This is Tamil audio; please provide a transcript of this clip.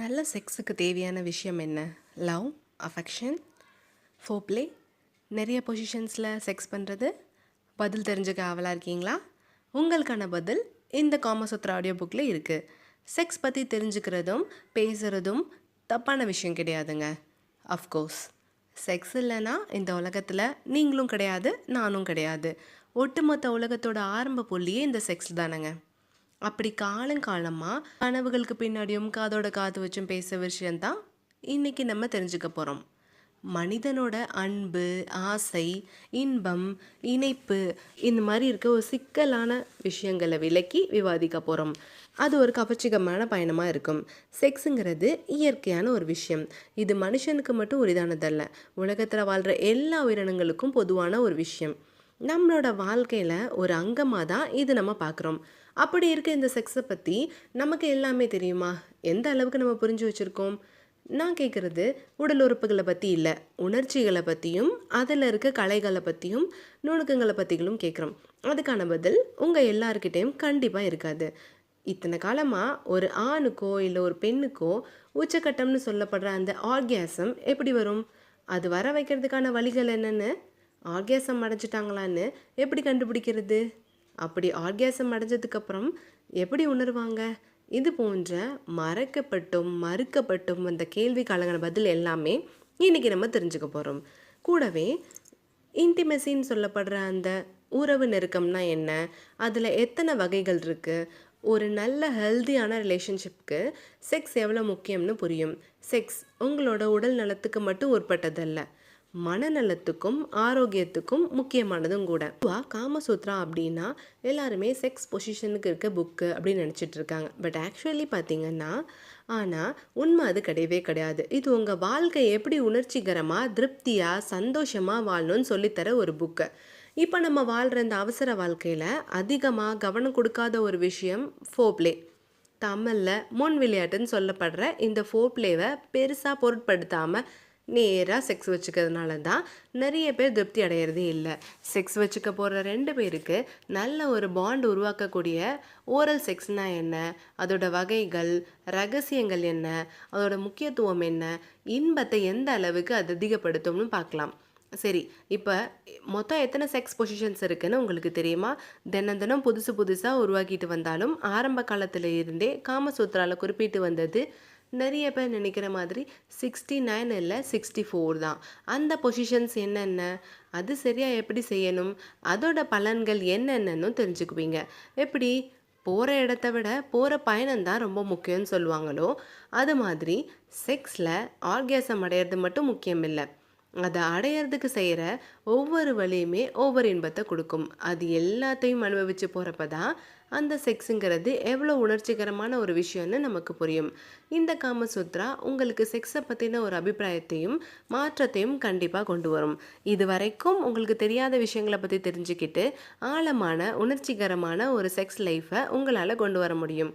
நல்ல செக்ஸுக்கு தேவையான விஷயம் என்ன? லவ், அஃபெக்ஷன், ஃபோர்ப்ளே, நிறைய பொசிஷன்ஸில் செக்ஸ் பண்ணுறது. பதில் தெரிஞ்சுக்க ஆவலாக இருக்கீங்களா? உங்களுக்கான பதில் இந்த காமசூத்ரா ஆடியோ புக்கில் இருக்குது. செக்ஸ் பற்றி தெரிஞ்சுக்கிறதும் பேசுகிறதும் தப்பான விஷயம் கிடையாதுங்க. அஃப்கோர்ஸ் செக்ஸ் இல்லைன்னா இந்த உலகத்தில் நீங்களும் கிடையாது, நானும் கிடையாது. ஒட்டுமொத்த உலகத்தோட ஆரம்ப புள்ளியே இந்த செக்ஸ் தானேங்க. அப்படி காலங்காலமாக கனவுகளுக்கு பின்னாடியும் காதோட காது வச்சும் பேச விஷயந்தான் இன்றைக்கி நம்ம தெரிஞ்சுக்க போகிறோம். மனிதனோட அன்பு, ஆசை, இன்பம், இணைப்பு இந்த மாதிரி இருக்க ஒரு சிக்கலான விஷயங்களை விலக்கி விவாதிக்க போகிறோம். அது ஒரு கவர்ச்சிகரமான பயணமாக இருக்கும். செக்ஸுங்கிறது இயற்கையான ஒரு விஷயம். இது மனுஷனுக்கு மட்டும் உரிதானதல்ல, உலகத்தில் வாழ்கிற எல்லா உயிரினங்களுக்கும் பொதுவான ஒரு விஷயம். நம்மளோட வாழ்க்கையில் ஒரு அங்கமாக தான் இது நம்ம பார்க்குறோம். அப்படி இருக்க இந்த செக்ஸை பற்றி நமக்கு எல்லாமே தெரியுமா? எந்த அளவுக்கு நம்ம புரிஞ்சு வச்சுருக்கோம்? நான் கேட்குறது உடல் உறுப்புகளை பற்றி இல்லை, உணர்ச்சிகளை பற்றியும் அதில் இருக்க கலைகளை பற்றியும் நுணுக்கங்களை பற்றிகளும் கேட்குறோம். அதுக்கான பதில் உங்கள் எல்லாருக்கிட்டேயும் கண்டிப்பாக இருக்காது. இத்தனை காலமாக ஒரு ஆணுக்கோ இல்லை ஒரு பெண்ணுக்கோ உச்சக்கட்டம்னு சொல்லப்படுற அந்த ஆர்கியாசம் எப்படி வரும்? அது வர வைக்கிறதுக்கான வழிகள் என்னென்னு, ஆர்கியாசம் அடைஞ்சிட்டாங்களான்னு எப்படி கண்டுபிடிக்கிறது? அப்படி ஆர்கியாசம் அடைஞ்சதுக்கப்புறம் எப்படி உணர்வாங்க? இது போன்ற மறைக்கப்பட்டும் மறுக்கப்பட்டும் அந்த கேள்விக்காலங்கிற பதில் எல்லாமே இன்றைக்கி நம்ம தெரிஞ்சுக்க போகிறோம். கூடவே இன்டிமெசின்னு சொல்லப்படுற அந்த உறவு நெருக்கம்னா என்ன, அதில் எத்தனை வகைகள் இருக்குது, ஒரு நல்ல ஹெல்தியான ரிலேஷன்ஷிப்க்கு செக்ஸ் எவ்வளோ முக்கியம்னு புரியும். செக்ஸ் உங்களோட உடல் நலத்துக்கு மட்டும் உட்பட்டதல்ல, மனநலத்துக்கும் ஆரோக்கியத்துக்கும் முக்கியமானதும் கூட. காமசூத்ரா அப்படின்னா எல்லாருமே செக்ஸ் பொசிஷனுக்கு இருக்க புக்கு அப்படின்னு நினச்சிட்டு இருக்காங்க. பட் ஆக்சுவலி பார்த்தீங்கன்னா ஆனால் உண்மை அது கிடையவே கிடையாது. இது உங்கள் வாழ்க்கை எப்படி உணர்ச்சிகரமாக திருப்தியாக சந்தோஷமாக வாழணும்னு சொல்லித்தர ஒரு புக்கு. இப்போ நம்ம வாழ்கிற இந்த அவசர வாழ்க்கையில் அதிகமாக கவனம் கொடுக்காத ஒரு விஷயம் ஃபோர்ப்ளே. தமிழில் முன் விளையாட்டுன்னு சொல்லப்படுற இந்த ஃபோர்ப்ளேவை பெருசாக பொருட்படுத்தாமல் நேராக செக்ஸ் வச்சுக்கிறதுனால தான் நிறைய பேர் திருப்தி அடையிறதே இல்லை. செக்ஸ் வச்சுக்க போகிற 2 பேருக்கு நல்ல ஒரு பாண்ட் உருவாக்கக்கூடிய ஓரல் செக்ஸ்னால் என்ன, அதோட வகைகள், ரகசியங்கள் என்ன, அதோட முக்கியத்துவம் என்ன, இன்பத்தை எந்த அளவுக்கு அது அதிகப்படுத்தும்னு பார்க்கலாம். சரி, இப்போ மொத்தம் எத்தனை செக்ஸ் பொசிஷன்ஸ் இருக்குதுன்னு உங்களுக்கு தெரியுமா? தினம் தினம் புதுசு புதுசாக உருவாக்கிட்டு வந்தாலும் ஆரம்ப காலத்தில் இருந்தே காமசூத்ராவில் குறிப்பிட்டு வந்தது நிறைய பேர் நினைக்கிற மாதிரி 69 இல்லை 64 தான். அந்த பொசிஷன்ஸ் என்னென்ன, அது சரியாக எப்படி செய்யணும், அதோட பலன்கள் என்னென்னு தெரிஞ்சுக்குவீங்க. எப்படி போகிற இடத்த விட போகிற பயணம்தான் ரொம்ப முக்கியம்னு சொல்லுவாங்களோ, அது மாதிரி செக்ஸில் ஆர்கியாசம் அடையிறது மட்டும் முக்கியம் இல்லை, அதை அடையிறதுக்கு செய்கிற ஒவ்வொரு வழியுமே ஒவ்வொரு இன்பத்தை கொடுக்கும். அது எல்லாத்தையும் அனுபவித்து போகிறப்ப தான் அந்த செக்ஸுங்கிறது எவ்வளோ உணர்ச்சிகரமான ஒரு விஷயம்னு நமக்கு புரியும். இந்த காமசூத்ரா உங்களுக்கு செக்ஸை பற்றின ஒரு அபிப்பிராயத்தையும் மாற்றத்தையும் கண்டிப்பாக கொண்டு வரும். இது வரைக்கும் உங்களுக்கு தெரியாத விஷயங்களை பற்றி தெரிஞ்சுக்கிட்டு ஆழமான உணர்ச்சிகரமான ஒரு செக்ஸ் லைஃப்பை உங்களால் கொண்டு வர முடியும்.